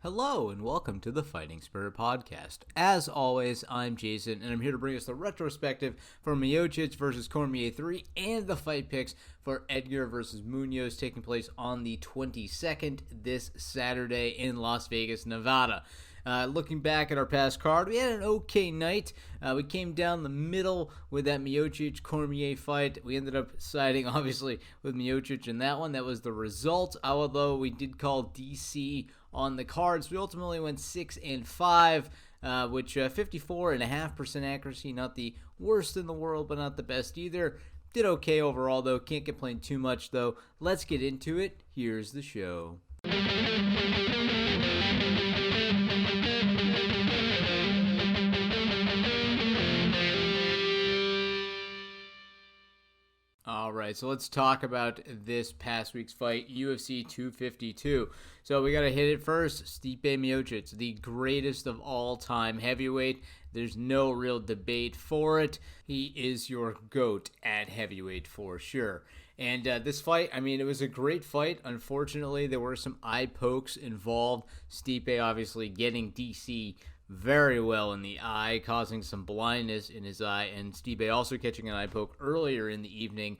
Hello and welcome to the Fighting Spirit Podcast. As always, I'm Jason and I'm here to bring us the retrospective for Miocic versus Cormier 3 and the fight picks for Edgar versus Munhoz taking place on the 22nd this Saturday in Las Vegas, Nevada. Looking back at our past card, we had an okay night. We came down the middle with that Miocic-Cormier fight. We ended up siding, obviously, with Miocic in that one. That was the result, although we did call DC on the cards. We ultimately went 6-5, which 54.5% accuracy. Not the worst in the world, but not the best either. Did okay overall, though. Can't complain too much, though. Let's get into it. Here's the show. Alright, so let's talk about this past week's fight, UFC 252. So we got to hit it first. Stipe Miocic, the greatest of all time heavyweight. There's no real debate for it. He is your GOAT at heavyweight for sure. And this fight, I mean, it was a great fight. Unfortunately, there were some eye pokes involved. Stipe obviously getting DC very well in the eye, causing some blindness in his eye, and Stipe also catching an eye poke earlier in the evening.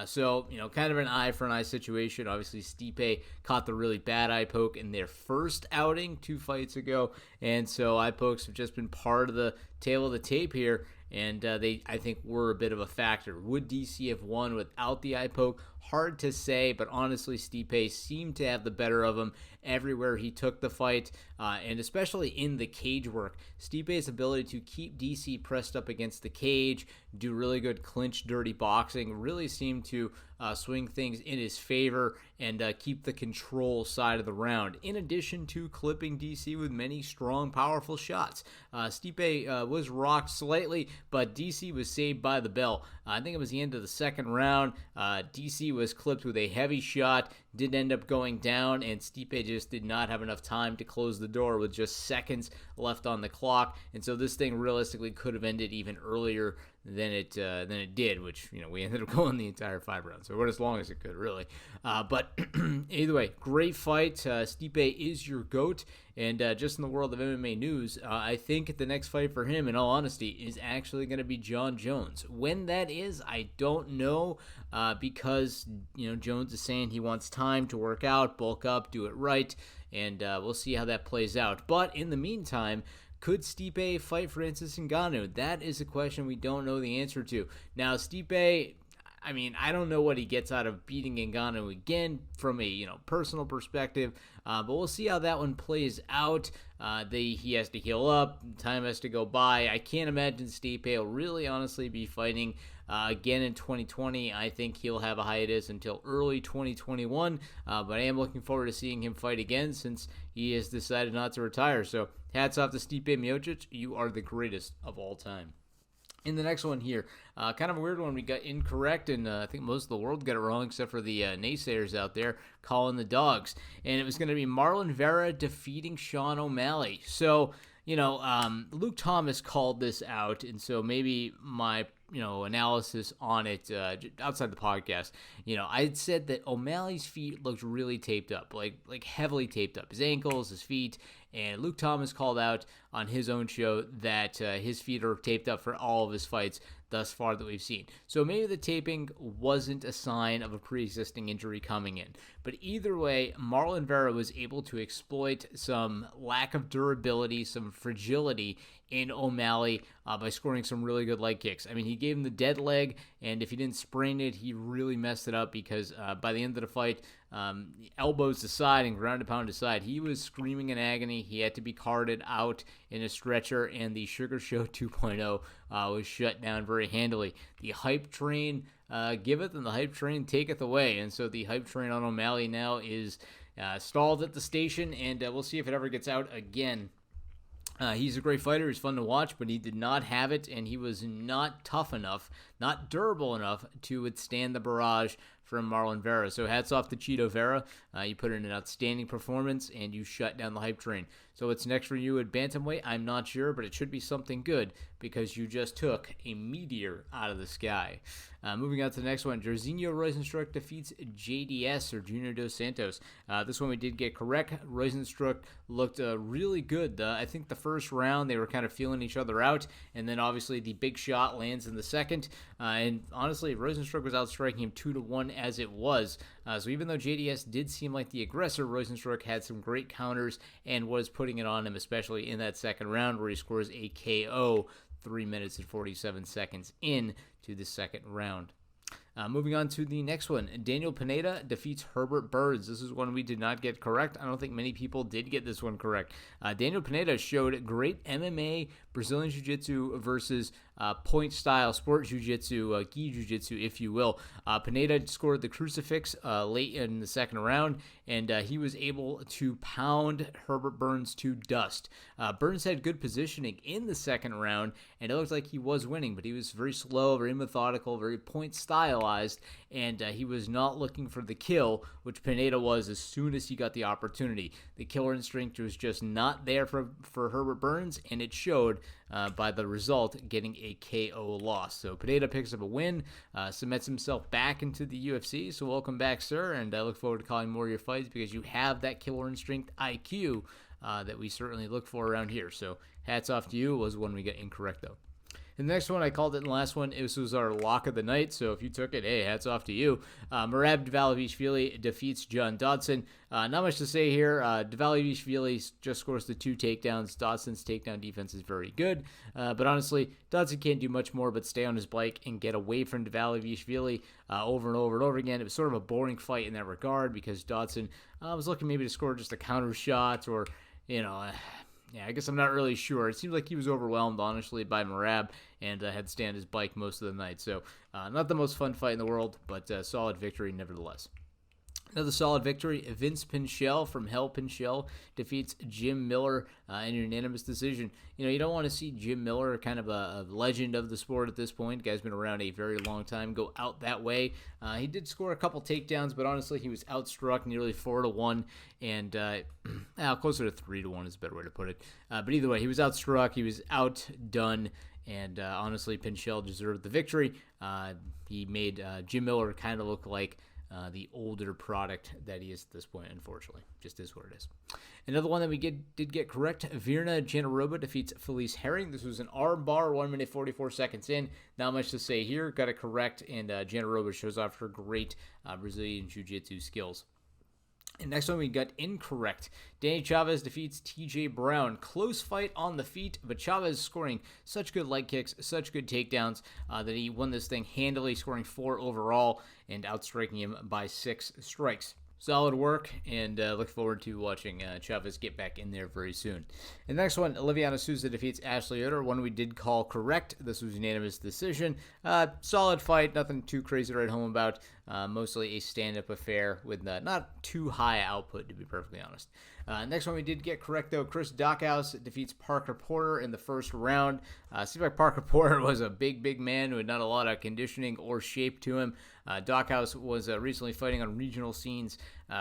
So, kind of an eye for an eye situation. Obviously, Stipe caught the really bad eye poke in their first outing 2 fights ago, and so eye pokes have just been part of the tail of the tape here, and they, I think, were a bit of a factor. Would DC have won without the eye poke? Hard to say, but honestly, Stipe seemed to have the better of him everywhere he took the fight, and especially in the cage work. Stipe's ability to keep DC pressed up against the cage, do really good clinch dirty boxing, really seemed to swing things in his favor and keep the control side of the round, in addition to clipping DC with many strong, powerful shots. Stipe was rocked slightly, but DC was saved by the bell. I think it was the end of the second round. DC was clipped with a heavy shot, did end up going down, and Stipe just did not have enough time to close the door with just seconds left on the clock, and so this thing realistically could have ended even earlier than it did, which, we ended up going the entire 5 rounds, so it went as long as it could, really. But either way, great fight. Stipe is your GOAT, and just in the world of MMA news, I think the next fight for him, in all honesty, is actually going to be Jon Jones. When that is, I don't know, because, Jones is saying he wants time to work out, bulk up, do it right, and we'll see how that plays out. But in the meantime, could Stipe fight Francis Ngannou? That is a question we don't know the answer to. Now, Stipe, I mean, I don't know what he gets out of beating Ngannou again from a personal perspective, but we'll see how that one plays out. He has to heal up, time has to go by. I can't imagine Stipe will really honestly be fighting again in 2020. I think he'll have a hiatus until early 2021, but I am looking forward to seeing him fight again since he has decided not to retire. So hats off to Stipe Miocic. You are the greatest of all time. In the next one here, kind of a weird one. We got incorrect, and I think most of the world got it wrong except for the naysayers out there calling the dogs. And it was going to be Marlon Vera defeating Sean O'Malley. So, Luke Thomas called this out, and so maybe my analysis on it outside the podcast, I had said that O'Malley's feet looked really taped up, like heavily taped up, his ankles, his feet, and Luke Thomas called out on his own show that his feet are taped up for all of his fights thus far that we've seen. So maybe the taping wasn't a sign of a pre-existing injury coming in. But either way, Marlon Vera was able to exploit some lack of durability, some fragility in O'Malley by scoring some really good leg kicks. I mean, he gave him the dead leg, and if he didn't sprain it, he really messed it up because by the end of the fight, elbows to side and ground and pound to side, he was screaming in agony. He had to be carted out in a stretcher, and the Sugar Show 2.0 was shut down very handily. The hype train giveth, and the hype train taketh away, and so the hype train on O'Malley now is stalled at the station, and we'll see if it ever gets out again. He's a great fighter. He's fun to watch, but he did not have it, and he was not tough enough, not durable enough to withstand the barrage from Marlon Vera. So hats off to Cheeto Vera. You put in an outstanding performance, and you shut down the hype train. So what's next for you at bantamweight? I'm not sure, but it should be something good. because you just took a meteor out of the sky. Moving on to the next one, Jairzinho Rosenstruck defeats JDS, or Junior Dos Santos. This one we did get correct. Rosenstruck looked really good. I think the first round they were kind of feeling each other out, and then obviously the big shot lands in the second. And honestly, Rosenstruck was outstriking him 2-1 as it was. So even though JDS did seem like the aggressor, Rosenstruck had some great counters and was putting it on him, especially in that second round where he scores a KO 3 minutes and 47 seconds in to the second round. Moving on to the next one, Daniel Pineda defeats Herbert Burns. This is one we did not get correct. I don't think many people did get this one correct. Daniel Pineda showed great MMA, Brazilian Jiu-Jitsu versus point-style sport Jiu-Jitsu, gi Jiu-Jitsu, if you will. Pineda scored the crucifix late in the second round, and he was able to pound Herbert Burns to dust. Burns had good positioning in the second round, and it looked like he was winning, but he was very slow, very methodical, very point-stylized, and he was not looking for the kill, which Pineda was as soon as he got the opportunity. The killer instinct was just not there for Herbert Burns, and it showed by the result, getting a KO loss. So Pineda picks up a win, cements himself back into the UFC. So welcome back, sir, and I look forward to calling more of your fights because you have that killer instinct IQ that we certainly look for around here. So hats off to you. It was one we got incorrect, though. And the next one, I called it in the last one. This was our lock of the night, so if you took it, hey, hats off to you. Merab Dvalishvili defeats John Dodson. Not much to say here. Dvalishvili just scores the 2 takedowns. Dodson's takedown defense is very good. But honestly, Dodson can't do much more but stay on his bike and get away from Dvalishvili over and over and over again. It was sort of a boring fight in that regard because Dodson was looking maybe to score just a counter shot or, yeah, I guess I'm not really sure. It seemed like he was overwhelmed, honestly, by Merab and had to stay on his bike most of the night. So not the most fun fight in the world, but solid victory nevertheless. Another solid victory, Vince Pinchel from Hell Pinchel defeats Jim Miller in a unanimous decision. You don't want to see Jim Miller, kind of a legend of the sport at this point. The guy's been around a very long time, go out that way. He did score a couple takedowns, but honestly, he was outstruck nearly 4-1, and closer to 3-1 is a better way to put it. But either way, he was outstruck, he was outdone, and honestly, Pinchel deserved the victory. He made Jim Miller kind of look like the older product that he is at this point, unfortunately. Just is what it is. Another one that we did get correct, Virna Jandiroba defeats Felice Herring. This was an arm bar, 1 minute 44 seconds in. Not much to say here. Got it correct, and Jandiroba shows off her great Brazilian Jiu-Jitsu skills. And next one we got incorrect. Danny Chavez defeats TJ Brown. Close fight on the feet, but Chavez scoring such good leg kicks, such good takedowns that he won this thing handily, scoring 4 overall and outstriking him by 6 strikes. Solid work, and look forward to watching Chavez get back in there very soon. And the next one, Oliviano Souza defeats Ashley Oder, one we did call correct. This was unanimous decision. Solid fight, nothing too crazy to write home about. Mostly a stand-up affair with not too high output, to be perfectly honest. Next one we did get correct, though. Chris Dockhouse defeats Parker Porter in the first round. Seems like Parker Porter was a big man who had not a lot of conditioning or shape to him. Dockhouse was recently fighting on regional scenes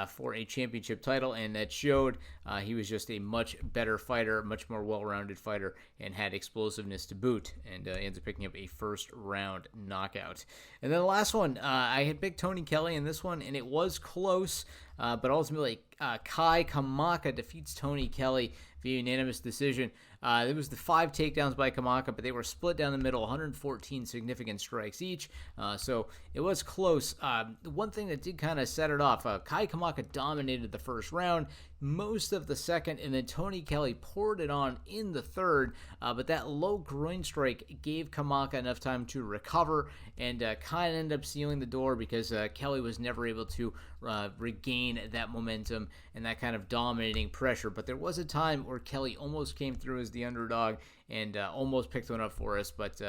for a championship title, and that showed. He was just a much better fighter, much more well-rounded fighter, and had explosiveness to boot, and ends up picking up a first-round knockout. And then the last one, I had picked Tony Kelly in this one, and it was close, but ultimately Kai Kamaka defeats Tony Kelly via unanimous decision. It was the 5 takedowns by Kamaka, but they were split down the middle, 114 significant strikes each. So it was close. The one thing that did kind of set it off, Kai Kamaka dominated the first round, most of the second, and then Tony Kelly poured it on in the third. But that low groin strike gave Kamaka enough time to recover and kind of ended up sealing the door because Kelly was never able to regain that momentum and that kind of dominating pressure. But there was a time where Kelly almost came through as the underdog and almost picked one up for us, but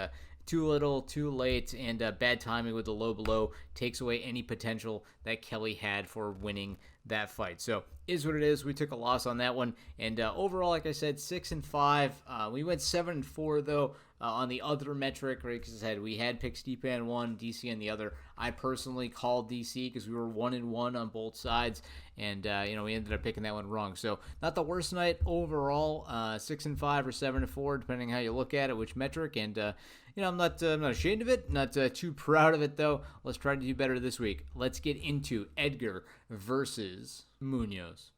too little, too late, and bad timing with the low blow takes away any potential that Kelly had for winning that fight. So is what it is. We took a loss on that one. And overall, like I said, 6-5. We went 7-4, though, on the other metric, right? Because I said we had picked Stipe on one, DC on the other. I personally called DC because we were 1-1 on both sides. And, we ended up picking that one wrong. So not the worst night overall, 6-5 or 7-4, depending how you look at it, which metric. And, I'm not ashamed of it, not too proud of it, though. Let's try to do better this week. Let's get into Edgar versus Munhoz.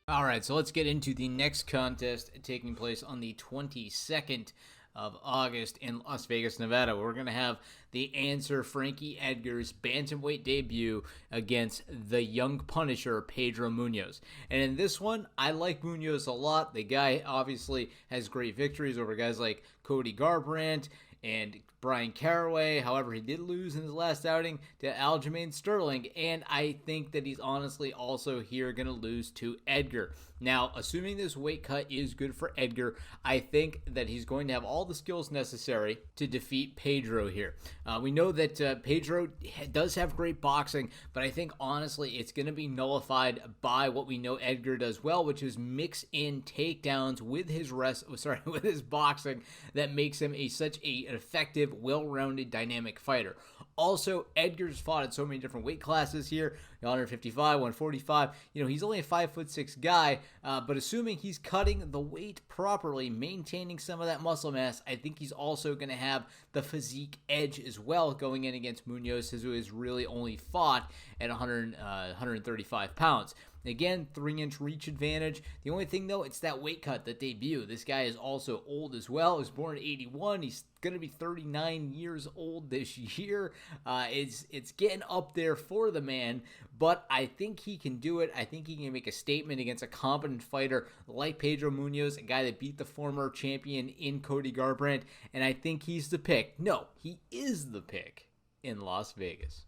All right, so let's get into the next contest taking place on the 22nd of August in Las Vegas, Nevada. We're going to have the answer Frankie Edgar's bantamweight debut against the young Punisher, Pedro Munhoz. And in this one, I like Munhoz a lot. The guy obviously has great victories over guys like Cody Garbrandt and Brian Caraway. However, he did lose in his last outing to Aljamain Sterling, and I think that he's honestly also here going to lose to Edgar. Now, assuming this weight cut is good for Edgar, I think that he's going to have all the skills necessary to defeat Pedro here. We know that Pedro does have great boxing, but I think honestly it's going to be nullified by what we know Edgar does well, which is mix in takedowns with his with his boxing that makes him such an effective, well-rounded, dynamic fighter. Also, Edgar's fought in so many different weight classes here, 155, 145. He's only a 5'6" guy, but assuming he's cutting the weight properly, maintaining some of that muscle mass, I think he's also going to have the physique edge as well going in against Munhoz, who has really only fought at 135 pounds. Again, 3-inch reach advantage. The only thing, though, it's that weight cut, the debut. This guy is also old as well. He was born in 81. He's going to be 39 years old this year. It's getting up there for the man, but I think he can do it. I think he can make a statement against a competent fighter like Pedro Munhoz, a guy that beat the former champion in Cody Garbrandt, and I think he's the pick. No, he is the pick in Las Vegas.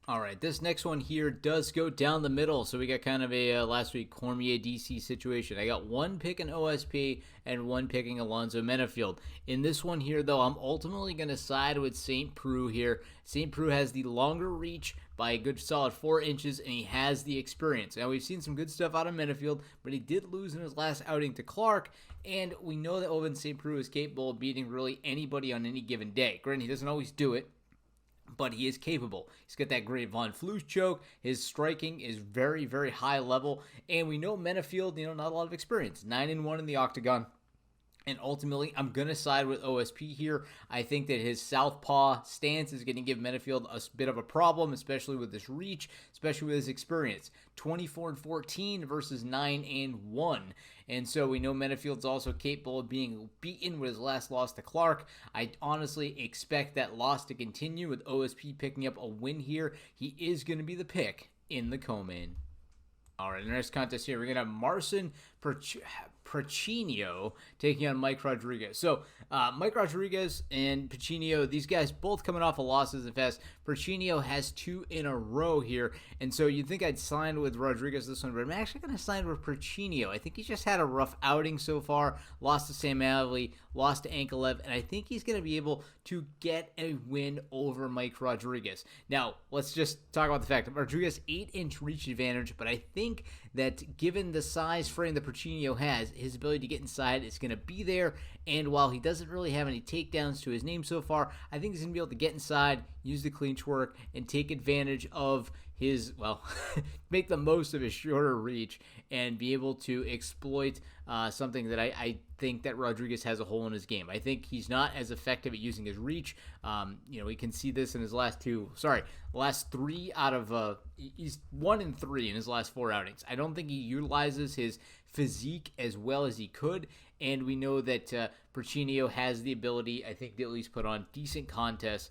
All right, this next one here does go down the middle, so we got kind of a last week Cormier DC situation. I got one picking OSP and one picking Alonzo Menafield. In this one here, though, I'm ultimately going to side with St. Preux here. St. Preux has the longer reach by a good solid 4 inches, and he has the experience. Now, we've seen some good stuff out of Menafield, but he did lose in his last outing to Clark, and we know that Owen St. Preux is capable of beating really anybody on any given day. Granted, he doesn't always do it, but he is capable. He's got that great Von Flue choke. His striking is very, very high level. And we know Menafield, not a lot of experience. 9-1 in the octagon. And ultimately, I'm going to side with OSP here. I think that his southpaw stance is going to give Menafield a bit of a problem, especially with his reach, especially with his experience. 24-14 versus 9-1. And so we know Menafield's also capable of being beaten with his last loss to Clark. I honestly expect that loss to continue with OSP picking up a win here. He is going to be the pick in the co-main. All right, the next contest here, we're going to have Marcin Precinio taking on Mike Rodriguez. So Mike Rodriguez and Precinio, these guys both coming off of losses. In fact, Precinio has 2 in a row here. And so you'd think I'd sign with Rodriguez this one, but I'm actually going to sign with Precinio. I think he's just had a rough outing so far. Lost to Sam Alvey, lost to Ankalev, and I think he's going to be able to get a win over Mike Rodriguez. Now, let's just talk about the fact that Rodriguez 8-inch reach advantage, but I think that given the size frame that Precinio has, his ability to get inside is going to be there, and while he doesn't really have any takedowns to his name so far, I think he's going to be able to get inside, use the clinch work, and take advantage of his, make the most of his shorter reach and be able to exploit something that I think that Rodriguez has a hole in his game. I think he's not as effective at using his reach. We can see this in his last 3 out of, he's 1-3 in his last 4 outings. I don't think he utilizes his physique as well as he could, and we know that Precinio has the ability, I think, to at least put on decent contests,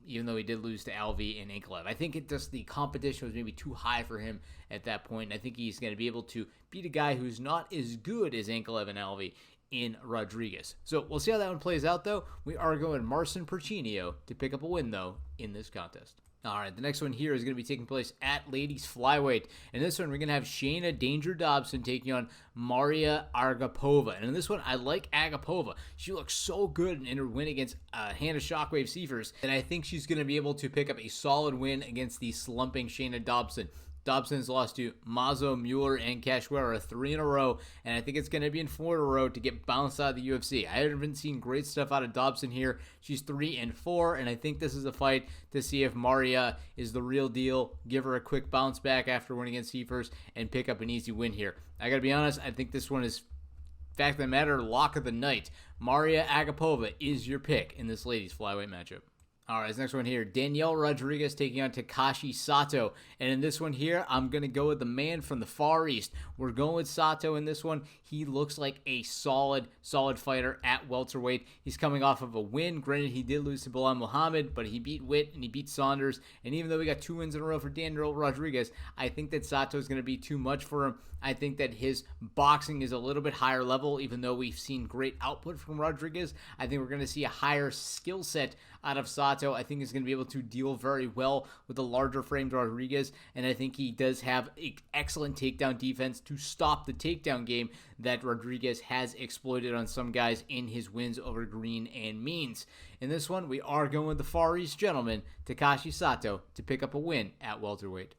even though he did lose to Alvey and Ankalev. I think the competition was maybe too high for him at that point, and I think he's going to be able to beat a guy who's not as good as Ankalev and Alvey in Rodriguez. So we'll see how that one plays out, though. We are going Marcin Precinio to pick up a win, though, in this contest. All right, the next one here is going to be taking place at ladies flyweight. In this one, we're going to have Shayna Danger Dobson taking on Maria Agapova. And in this one, I like Agapova. She looks so good in her win against Hannah Shockwave Seifers. And I think she's going to be able to pick up a solid win against the slumping Shayna Dobson. Dobson's lost to Mazo, Mueller, and Cachoeira 3 in a row, and I think it's going to be in 4 in a row to get bounced out of the UFC. I haven't seen great stuff out of Dobson here. She's 3-4, and I think this is a fight to see if Maria is the real deal, give her a quick bounce back after winning against Seifers, and pick up an easy win here. I got to be honest, I think this one is, fact of the matter, lock of the night. Maria Agapova is your pick in this ladies flyweight matchup. All right, this next one here, Danielle Rodriguez taking on Takashi Sato. And in this one here, I'm going to go with the man from the Far East. We're going with Sato in this one. He looks like a solid fighter at welterweight. He's coming off of a win. Granted, he did lose to Bilal Muhammad, but he beat Witt and he beat Saunders. And even though we got 2 wins in a row for Danielle Rodriguez, I think that Sato is going to be too much for him. I think that his boxing is a little bit higher level, even though we've seen great output from Rodriguez. I think we're going to see a higher skill set out of Sato. I think he's going to be able to deal very well with the larger framed Rodriguez, and I think he does have excellent takedown defense to stop the takedown game that Rodriguez has exploited on some guys in his wins over Green and Means. In this one, we are going with the Far East gentleman, Takashi Sato, to pick up a win at welterweight.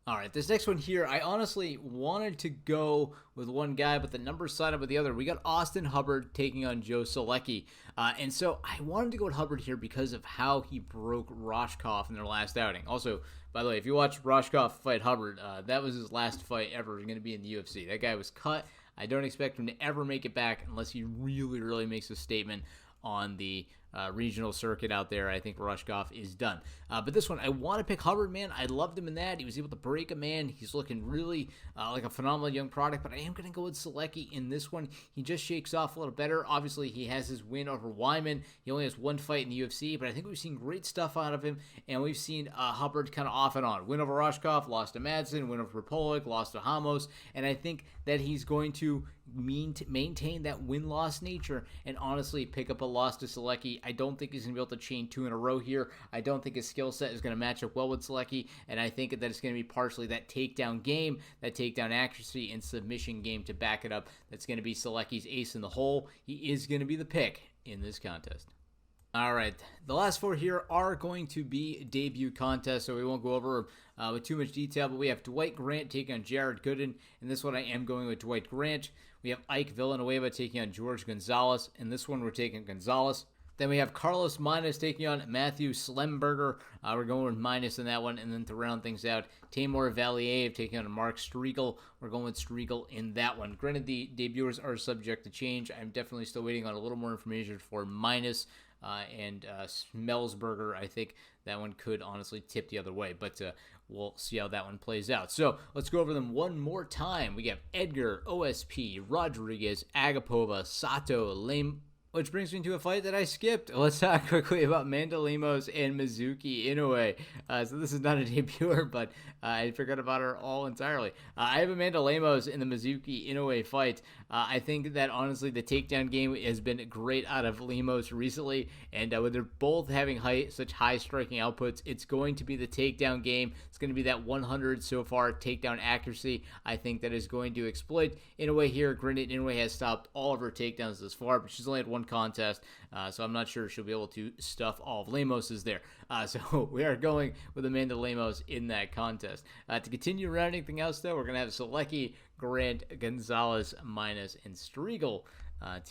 All right, this next one here, I honestly wanted to go with one guy, but the numbers side up with the other. We got Austin Hubbard taking on Joe Salecki. And so I wanted to go with Hubbard here because of how he broke Roshkov in their last outing. Also, by the way, if you watch Roshkov fight Hubbard, that was his last fight ever going to be in the UFC. That guy was cut. I don't expect him to ever make it back unless he really makes a statement on the regional circuit out there. I think Roshkov is done. But this one, I want to pick Hubbard, man. I loved him in that. He was able to break a man. He's looking really like a phenomenal young product, but I am going to go with Salecki in this one. He just shakes off a little better. Obviously, he has his win over Wyman. He only has 1 fight in the UFC, but I think we've seen great stuff out of him, and we've seen Hubbard kind of off and on. Win over Roshkov, lost to Madsen, win over Rapolik, lost to Hamos, and I think that he's going to maintain that win-loss nature and honestly pick up a loss to Salecki. I don't think he's going to be able to chain 2 in a row here. I don't think his skill set is going to match up well with Salecki, and I think that it's going to be partially that takedown game, that takedown accuracy and submission game to back it up. That's going to be Salecki's ace in the hole. He is going to be the pick in this contest. All right, the last 4 here are going to be debut contests, so we won't go over with too much detail, but we have Dwight Grant taking on Jared Gooden. In this one, I am going with Dwight Grant. We have Ike Villanueva taking on George Gonzalez. In this one, we're taking Gonzalez. Then we have Carlos Minas taking on Matthew Slemberger. We're going with Minas in that one. And then to round things out, Tamor Valiev taking on Mark Striegel. We're going with Striegel in that one. Granted, the debuters are subject to change. I'm definitely still waiting on a little more information for Minas and Smelsberger. I think that one could honestly tip the other way, but we'll see how that one plays out. So let's go over them one more time. We got Edgar, OSP, Rodriguez, Agapova, Sato, Lame. Which brings me to a fight that I skipped. Let's talk quickly about Amanda Lemos and Mizuki Inoue. So this is not a debuter, but I forgot about her all entirely. I have Amanda Lemos in the Mizuki Inoue fight. I think that honestly the takedown game has been great out of Lemos recently, and when they're both having such high striking outputs, it's going to be the takedown game. It's going to be that 100 so far takedown accuracy. I think that is going to exploit Inoue here. Granted, Inoue has stopped all of her takedowns thus far, but she's only had 1 contest, so I'm not sure she'll be able to stuff all of Lemos's there. So we are going with Amanda Lemos in that contest. To continue around anything else, though, we're going to have Salecki, Grant, Gonzalez, Minas, and Striegel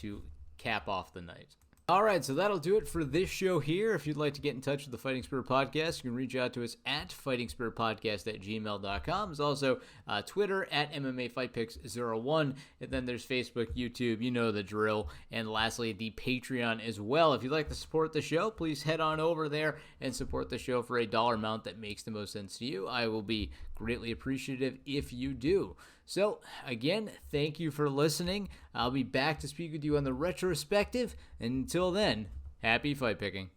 to cap off the night. All right, so that'll do it for this show here. If you'd like to get in touch with the Fighting Spirit Podcast, you can reach out to us at fightingspiritpodcast@gmail.com. There's also Twitter at MMAFightPicks01, and then there's Facebook, YouTube, you know the drill, and lastly, the Patreon as well. If you'd like to support the show, please head on over there and support the show for a dollar amount that makes the most sense to you. I will be greatly appreciative if you do. So, again, thank you for listening. I'll be back to speak with you on the retrospective. And until then, happy fight picking.